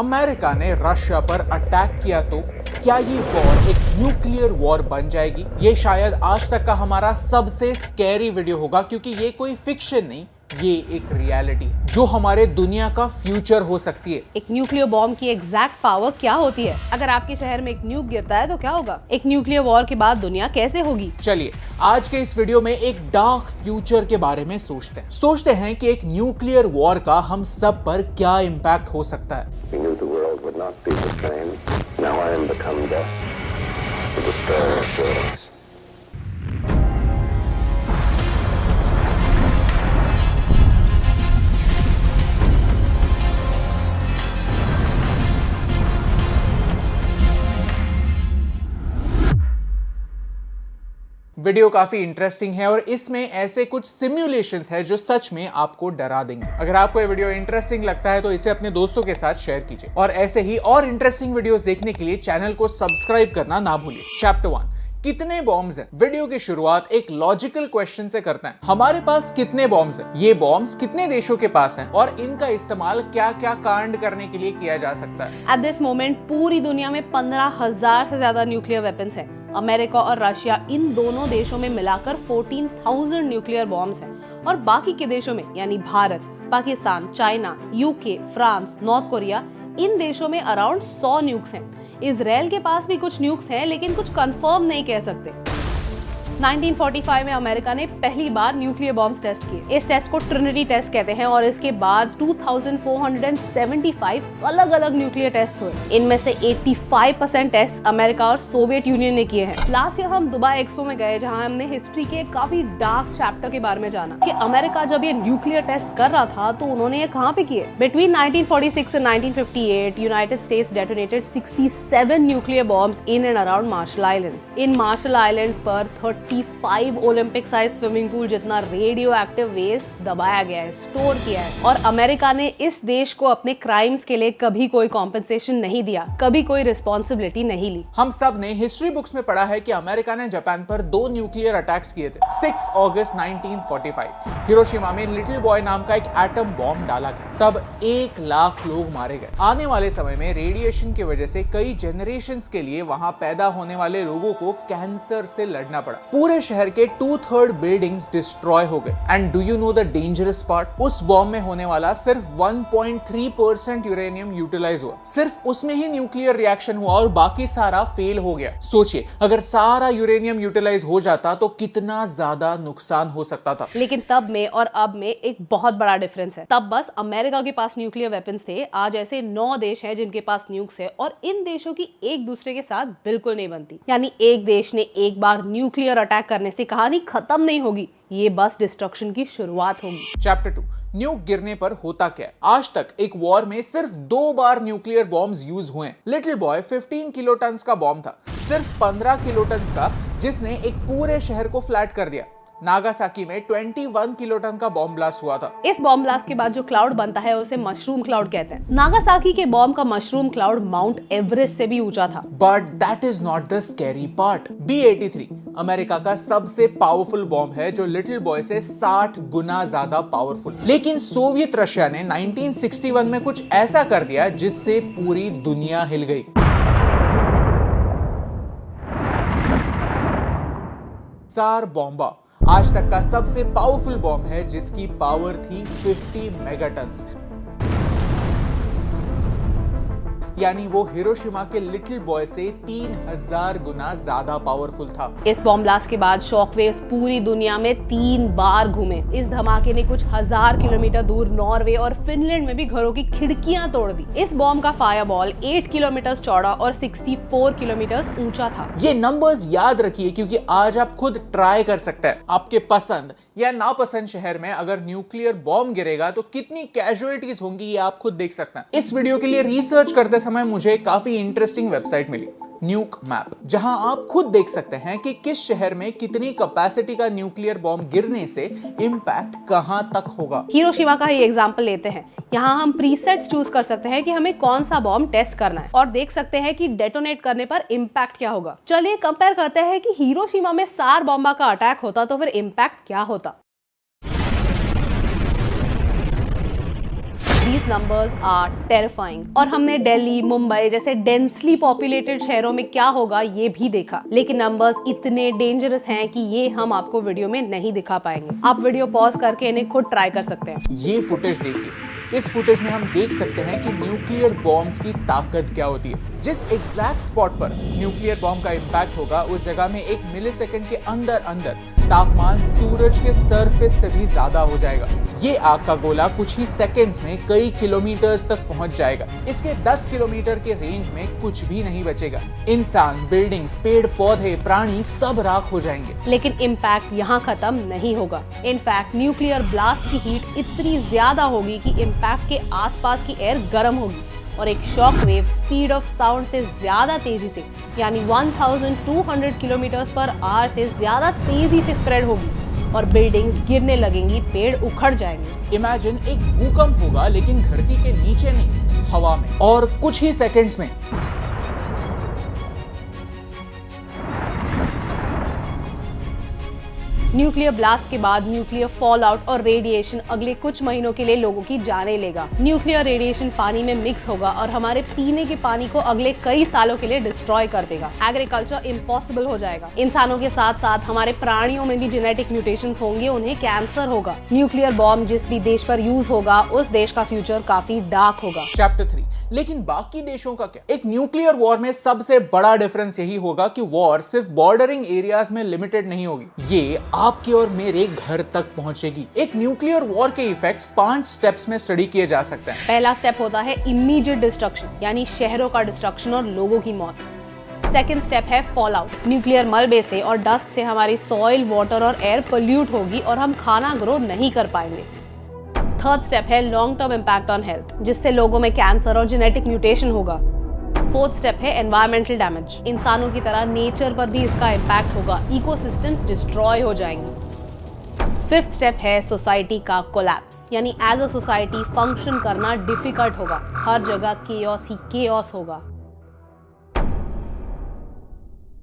America ने Russia पर attack किया तो क्या ये वॉर एक न्यूक्लियर वॉर बन जाएगी? ये शायद आज तक का हमारा सबसे स्कैरी वीडियो होगा, क्योंकि ये कोई फिक्शन नहीं, ये एक रियलिटी जो हमारे दुनिया का फ्यूचर हो सकती है। एक न्यूक्लियर बॉम्ब की एग्जैक्ट पावर क्या होती है? अगर आपके शहर में एक न्यूक गिरता है तो क्या होगा? एक न्यूक्लियर वॉर के बाद दुनिया कैसे होगी? चलिए आज के इस वीडियो में एक डार्क फ्यूचर के बारे में सोचते हैं कि एक न्यूक्लियर वॉर का हम सब पर क्या इम्पैक्ट हो सकता है। वीडियो काफी इंटरेस्टिंग है और इसमें ऐसे कुछ सिमुलेशंस है जो सच में आपको डरा देंगे। अगर आपको ये वीडियो इंटरेस्टिंग लगता है तो इसे अपने दोस्तों के साथ शेयर कीजिए और ऐसे ही और इंटरेस्टिंग वीडियोस देखने के लिए चैनल को सब्सक्राइब करना ना भूलिए। चैप्टर 1, कितने बॉम्ब्स हैं? वीडियो की शुरुआत एक लॉजिकल क्वेश्चन से करते हैं। हमारे पास कितने बॉम्ब्स हैं? ये बॉम्ब्स कितने देशों के पास हैं और इनका इस्तेमाल क्या क्या कांड करने के लिए किया जा सकता है? एट दिस मोमेंट पूरी दुनिया में 15,000 से ज्यादा न्यूक्लियर वेपन्स हैं। अमेरिका और रशिया इन दोनों देशों में मिलाकर 14,000 न्यूक्लियर बॉम्ब्स हैं और बाकी के देशों में यानी Bharat, Pakistan, China, UK, France, North Korea, इन देशों में अराउंड 100 न्यूक्स हैं। इजराइल के पास भी कुछ न्यूक्स हैं, लेकिन कुछ कंफर्म नहीं कह सकते। 1945 में अमेरिका ने पहली बार न्यूक्लियर बॉम्ब्स टेस्ट किए। इस टेस्ट को ट्रिनिटी टेस्ट कहते हैं और इसके बाद 2475 अलग-अलग न्यूक्लियर टेस्ट हुए। इनमें से 85% टेस्ट अमेरिका और सोवियत यूनियन ने किए हैं। लास्ट ईयर हम दुबई एक्सपो में गए, जहां हमने हिस्ट्री के काफी डार्क चैप्टर के बारे में जाना कि अमेरिका जब ये न्यूक्लियर टेस्ट कर रहा था तो उन्होंने ये कहां पे किए। Between 1946 and 1958 United States detonated 67 nuclear bombs in and around Marshall Islands. इन मार्शल आइलैंड्स पर 35 ओलंपिक साइज स्विमिंग पूल जितना रेडियो एक्टिव वेस्ट दबाया गया है, स्टोर किया है। और अमेरिका ने इस देश को अपने क्राइम्स के लिए कभी कोई कॉम्पेंसेशन नहीं दिया, कभी कोई रिस्पॉन्सिबिलिटी नहीं ली। हम सब ने हिस्ट्री बुक्स में पढ़ा है कि अमेरिका ने जापान पर 2 न्यूक्लियर अटैक्स किए थे। 6 अगस्त 1945 हिरोशिमा में लिटिल बॉय नाम का एक एटम बॉम्ब डाला गया। तब 1 लाख लोग मारे गए। आने वाले समय में रेडिएशन की वजह से कई जनरेशंस के लिए वहां पैदा होने वाले लोगों को कैंसर से लड़ना पड़ा। पूरे शहर के 2/3 बिल्डिंग्स डिस्ट्रॉय हो गए। And do you know the dangerous part? उस बॉम्ब में होने वाला सिर्फ 1.3% यूरेनियम यूटिलाइज हुआ। सिर्फ उसमें ही न्यूक्लियर रिएक्शन हुआ और बाकी सारा फेल हो गया। सोचिए अगर सारा यूरेनियम यूटिलाइज हो जाता तो कितना ज्यादा नुकसान हो सकता था। लेकिन तब में और अब में एक बहुत बड़ा डिफरेंस है। तब बस अमेरिका के पास न्यूक्लियर वेपन्स थे, आज ऐसे 9 देश हैं जिनके पास न्यूक्स है और इन देशों की एक दूसरे के साथ बिल्कुल नहीं बनती। यानी एक देश ने एक बार न्यूक्लियर अटैक करने से कहानी खत्म नहीं होगी, ये बस डिस्ट्रक्शन की शुरुआत होगी। चैप्टर 2, न्यूक गिरने पर होता क्या? आज तक एक वॉर में सिर्फ 2 बार न्यूक्लियर बॉम्ब्स यूज हुए हैं। लिटिल बॉय 15 किलोटन का बॉम्ब था, सिर्फ 15 किलोटन का, जिसने एक पूरे शहर को फ्लैट कर दिया। नागासाकी में 21 किलोटन का बॉम्ब ब्लास्ट हुआ था। इस बॉम्ब ब्लास्ट के बाद जो क्लाउड बनता है उसे मशरूम क्लाउड कहते हैं। नागासाकी के बॉम्ब का मशरूम क्लाउड माउंट एवरेस्ट से भी ऊंचा था। But that is not the scary part. B-83 America का सबसे पावरफुल बॉम्ब है जो लिटिल बॉय से 60 गुना ज्यादा पावरफुल। लेकिन सोवियत रशिया ने 1961 में कुछ ऐसा कर दिया जिससे पूरी दुनिया हिल गई। त्सार बॉम्बा आज तक का सबसे पावरफुल बॉम्ब है जिसकी पावर थी 50 मेगाटन्स। यानी वो हिरोशिमा के लिटिल बॉय से 3000 गुना ज्यादा पावरफुल था। इस बॉम्ब ब्लास्ट के बाद शॉकवेव्स पूरी दुनिया में 3 बार घूमे। इस धमाके ने कुछ 1000 किलोमीटर दूर नॉर्वे और फिनलैंड में भी घरों की खिड़कियां तोड़ दी। इस बॉम्ब का फायरबॉल 8 किलोमीटर चौड़ा और 64 किलोमीटर ऊंचा था। ये नंबर्स याद रखिए क्योंकि आज आप खुद ट्राई कर सकते हैं। आपके पसंद या नापसंद शहर में अगर न्यूक्लियर बॉम्ब गिरेगा तो कितनी कैजुअलिटीज होंगी ये आप खुद देख सकते हैं। इस वीडियो के लिए रिसर्च करते समय मुझे काफी इंटरेस्टिंग वेबसाइट मिली, न्यूक मैप, जहां आप खुद देख सकते हैं कि किस शहर में कितनी कैपेसिटी का न्यूक्लियर बॉम्ब गिरने से इंपैक्ट कहां तक होगा। हिरोशिमा का ही एग्जांपल लेते हैं। यहाँ हम प्रीसेट्स चूज कर सकते हैं कि हमें कौन सा बॉम्ब टेस्ट करना है और देख सकते हैं कि डेटोनेट करने पर इम्पैक्ट क्या होगा। चलिए कंपेयर करते हैं कि हिरोशिमा में सार बॉम्बा का अटैक होता तो फिर इम्पैक्ट क्या होता। these numbers are terrifying. और हमने दिल्ली, मुंबई जैसे डेंसली पॉपुलेटेड शहरों में क्या होगा ये भी देखा, लेकिन नंबर्स इतने डेंजरस हैं कि ये हम आपको वीडियो में नहीं दिखा पाएंगे। आप वीडियो पॉज करके इन्हें खुद ट्राई कर सकते हैं। ये फुटेज देखिए। इस फुटेज में हम देख सकते हैं कि न्यूक्लियर बॉम्ब्स की ताकत क्या होती है। जिस एग्जैक्ट स्पॉट पर न्यूक्लियर बॉम्ब का इम्पैक्ट होगा उस जगह में 1 मिलीसेकंड के अंदर तापमान सूरज के सरफेस से भी ज्यादा हो जाएगा। ये आग का गोला कुछ ही सेकंड्स में कई किलोमीटर्स तक पहुंच जाएगा। इसके 10 किलोमीटर के रेंज में कुछ भी नहीं बचेगा। इंसान, बिल्डिंग्स, पेड़ पौधे, प्राणी सब राख हो जाएंगे। लेकिन इम्पैक्ट यहाँ खत्म नहीं होगा। इनफैक्ट न्यूक्लियर ब्लास्ट की हीट इतनी ज्यादा होगी कि इम्पैक्ट के आसपास की एयर गर्म होगी और एक shock wave speed of sound से ज्यादा तेजी से यानी 1200 किलोमीटर पर आवर से ज्यादा तेजी से स्प्रेड होगी और बिल्डिंग्स गिरने लगेंगी, पेड़ उखड़ जाएंगे। इमेजिन एक भूकंप होगा लेकिन धरती के नीचे नहीं, हवा में, और कुछ ही सेकंड्स में। न्यूक्लियर ब्लास्ट के बाद न्यूक्लियर फॉल आउट और रेडिएशन अगले कुछ महीनों के लिए लोगों की जानें लेगा। न्यूक्लियर रेडिएशन पानी में मिक्स होगा और हमारे पीने के पानी को अगले कई सालों के लिए डिस्ट्रॉय कर देगा। एग्रीकल्चर इम्पॉसिबल हो जाएगा। इंसानों के साथ साथ हमारे प्राणियों में भी जेनेटिक म्यूटेशंस होंगे, उन्हें कैंसर होगा। न्यूक्लियर बॉम्ब जिस भी देश पर यूज होगा उस देश का फ्यूचर काफी डार्क होगा। चैप्टर 3। लेकिन बाकी देशों का क्या? एक न्यूक्लियर वॉर में सबसे बड़ा डिफरेंस यही होगा कि वॉर सिर्फ बॉर्डरिंग एरियाज में लिमिटेड नहीं होगी, ये आपके और मेरे घर तक पहुंचेगी। एक न्यूक्लियर वॉर के इफेक्ट्स 5 स्टेप्स में स्टडी किए जा सकते हैं। पहला स्टेप होता है इमीडिएट डिस्ट्रक्शन, यानी शहरों का डिस्ट्रक्शन और लोगों की मौत। सेकेंड स्टेप है फॉल आउट। न्यूक्लियर मलबे से और डस्ट से हमारी सॉइल, वाटर और एयर पोल्यूट होगी और हम खाना ग्रो नहीं कर पाएंगे। थर्ड स्टेप है long term impact on health, जिससे लोगों में कैंसर और जेनेटिक म्यूटेशन होगा। फोर्थ स्टेप है एनवायरमेंटल डैमेज। इंसानों की तरह नेचर पर भी इसका इम्पैक्ट होगा, इकोसिस्टम्स डिस्ट्रॉय हो जाएंगे। फिफ्थ स्टेप है सोसाइटी का कोलैप्स, यानी एज अ सोसाइटी फंक्शन करना डिफिकल्ट होगा। हर जगह केओस ही केओस होगा।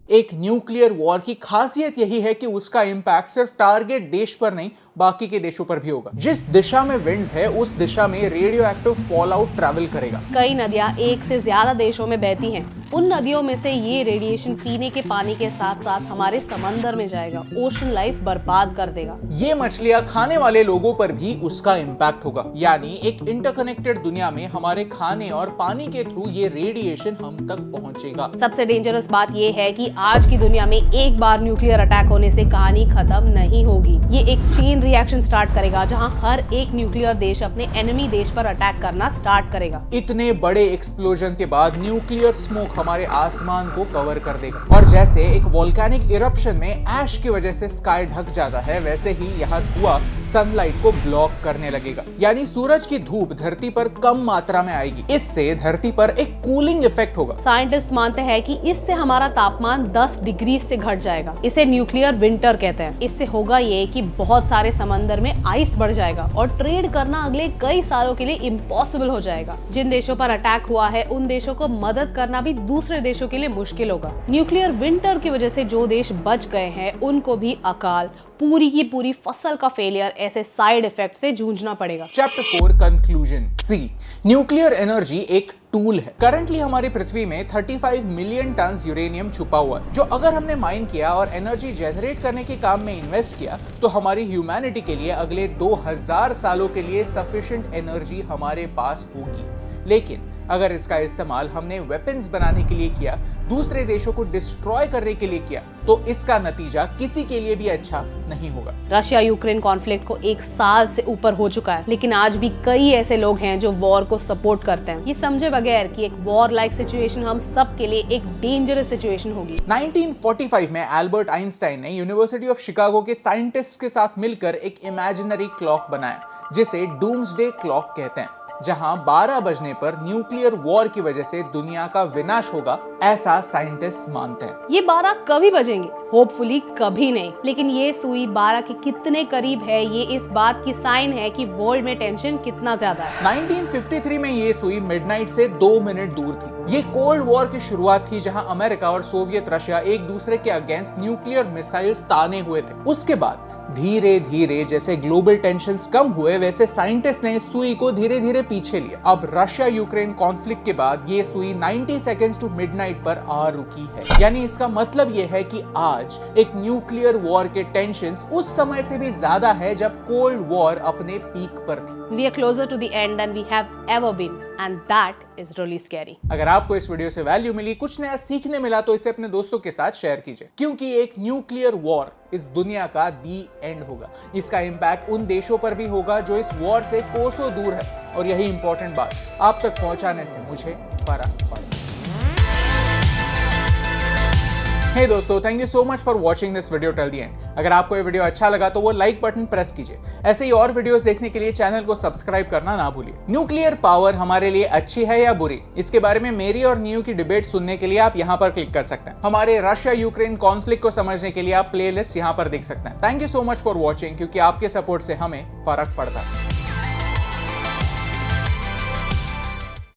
एक न्यूक्लियर वॉर की खासियत यही है कि उसका इम्पैक्ट सिर्फ टारगेट देश पर नहीं बाकी के देशों पर भी होगा। जिस दिशा में विंड्स है उस दिशा में radio active fall out travel करेगा। कई नदियां एक से ज्यादा देशों में बहती हैं। उन नदियों में से ये रेडिएशन पीने के पानी के साथ साथ हमारे समंदर में जाएगा, ओशन लाइफ बर्बाद कर देगा। ये मछलियां खाने वाले लोगों पर भी उसका इम्पैक्ट होगा, यानी एक इंटरकनेक्टेड दुनिया में हमारे खाने और पानी के थ्रू ये रेडिएशन हम तक पहुंचेगा। सबसे डेंजरस बात ये है कि आज की दुनिया में एक बार न्यूक्लियर अटैक होने से कहानी खत्म नहीं होगी। ये एक चेन रिएक्शन स्टार्ट करेगा जहां हर एक न्यूक्लियर देश अपने एनिमी देश पर अटैक करना स्टार्ट करेगा। इतने बड़े एक्सप्लोजन के बाद न्यूक्लियर स्मोक हमारे आसमान को कवर कर देगा और जैसे एक वोल्केनिक इरप्शन में ऐश की वजह से स्काई ढक जाता है, वैसे ही यहाँ धुआं सनलाइट को ब्लॉक करने लगेगा, यानी सूरज की धूप धरती पर कम मात्रा में आएगी। इससे धरती पर एक कूलिंग इफेक्ट होगा। साइंटिस्ट मानते हैं कि इससे हमारा तापमान 10 डिग्री से घट जाएगा। इसे न्यूक्लियर विंटर कहते हैं। इससे होगा ये कि बहुत सारे समंदर में आइस बढ़ जाएगा और ट्रेड करना अगले कई सालों के लिए इम्पॉसिबल हो जाएगा। जिन देशों पर अटैक हुआ है उन देशों को मदद करना भी दूसरे देशों के लिए मुश्किल होगा। न्यूक्लियर विंटर की वजह से जो देश बच गए हैं उनको भी अकाल, पूरी की पूरी फसल का फेलियर, ऐसे साइड इफेक्ट से जूझना पड़ेगा। Chapter 4 conclusion. See, nuclear energy एक टूल है। करंटली हमारी पृथ्वी में 35 मिलियन टन यूरेनियम छुपा हुआ है, जो अगर हमने माइन किया और एनर्जी जनरेट करने के काम में इन्वेस्ट किया तो हमारी ह्यूमैनिटी के लिए अगले 2000 सालों के लिए सफिशिएंट एनर्जी हमारे पास होगी। लेकिन अगर इसका इस्तेमाल हमने वेपन्स बनाने के लिए किया, दूसरे देशों को डिस्ट्रॉय करने के लिए किया, तो इसका नतीजा किसी के लिए भी अच्छा नहीं होगा। रशिया यूक्रेन कॉन्फ्लिक्ट को 1 साल से ऊपर हो चुका है, लेकिन आज भी कई ऐसे लोग हैं जो वॉर को सपोर्ट करते हैं, ये समझे बगैर कि एक वॉर लाइक सिचुएशन हम सब के लिए एक डेंजरस सिचुएशन होगी। 1945 में एल्बर्ट आइंस्टाइन ने यूनिवर्सिटी ऑफ शिकागो के साइंटिस्ट के साथ मिलकर एक इमेजिनरी क्लॉक बनाया, जिसे डूम्सडे क्लॉक कहते हैं, जहां 12 बजने पर न्यूक्लियर वॉर की वजह से दुनिया का विनाश होगा, ऐसा साइंटिस्ट मानते हैं। ये 12 कभी बजेंगे? होपफुली कभी नहीं, लेकिन ये सुई 12 के कितने करीब है ये इस बात की साइन है कि वर्ल्ड में टेंशन कितना ज्यादा है। 1953 में ये सुई मिडनाइट से 2 मिनट दूर थी। ये कोल्ड वॉर की शुरुआत थी, जहां अमेरिका और सोवियत रशिया एक दूसरे के अगेंस्ट न्यूक्लियर मिसाइल्स ताने हुए थे। उसके बाद धीरे धीरे जैसे ग्लोबल टेंशंस कम हुए वैसे साइंटिस्ट ने इस सुई को धीरे धीरे पीछे लिया। अब रशिया यूक्रेन कॉन्फ्लिक्ट के बाद ये सुई 90 सेकेंड्स टू मिडनाइट पर आ रुकी है। यानी इसका मतलब ये है कि आज एक न्यूक्लियर वॉर के टेंशंस उस समय से भी ज्यादा है जब कोल्ड वॉर अपने पीक पर थी। We are closer to the end than we have ever been, and that is really scary. अगर आपको इस वीडियो से वैल्यू मिली, कुछ नया सीखने मिला, तो इसे अपने दोस्तों के साथ शेयर कीजिए, क्योंकि एक न्यूक्लियर वॉर इस दुनिया का दी एंड होगा। इसका इम्पैक्ट उन देशों पर भी होगा जो इस वॉर से कोसों दूर है, और यही इंपॉर्टेंट बात, आप तक पहुंचाने से मुझे फर्क पड़ेगा। हे दोस्तों, thank you so much for watching this video till the end. अगर आपको ये वीडियो अच्छा लगा तो वो लाइक बटन प्रेस कीजिए। ऐसे ही और वीडियोस देखने के लिए चैनल को सब्सक्राइब करना ना भूलिए। न्यूक्लियर पावर हमारे लिए अच्छी है या बुरी, इसके बारे में मेरी और न्यू की डिबेट सुनने के लिए आप यहाँ पर क्लिक कर सकते हैं। हमारे रशिया यूक्रेन कॉन्फ्लिक्ट को समझने के लिए आप प्लेलिस्ट यहाँ पर देख सकते हैं। Thank you so much for watching, क्योंकि आपके सपोर्ट से हमें फर्क पड़ता है।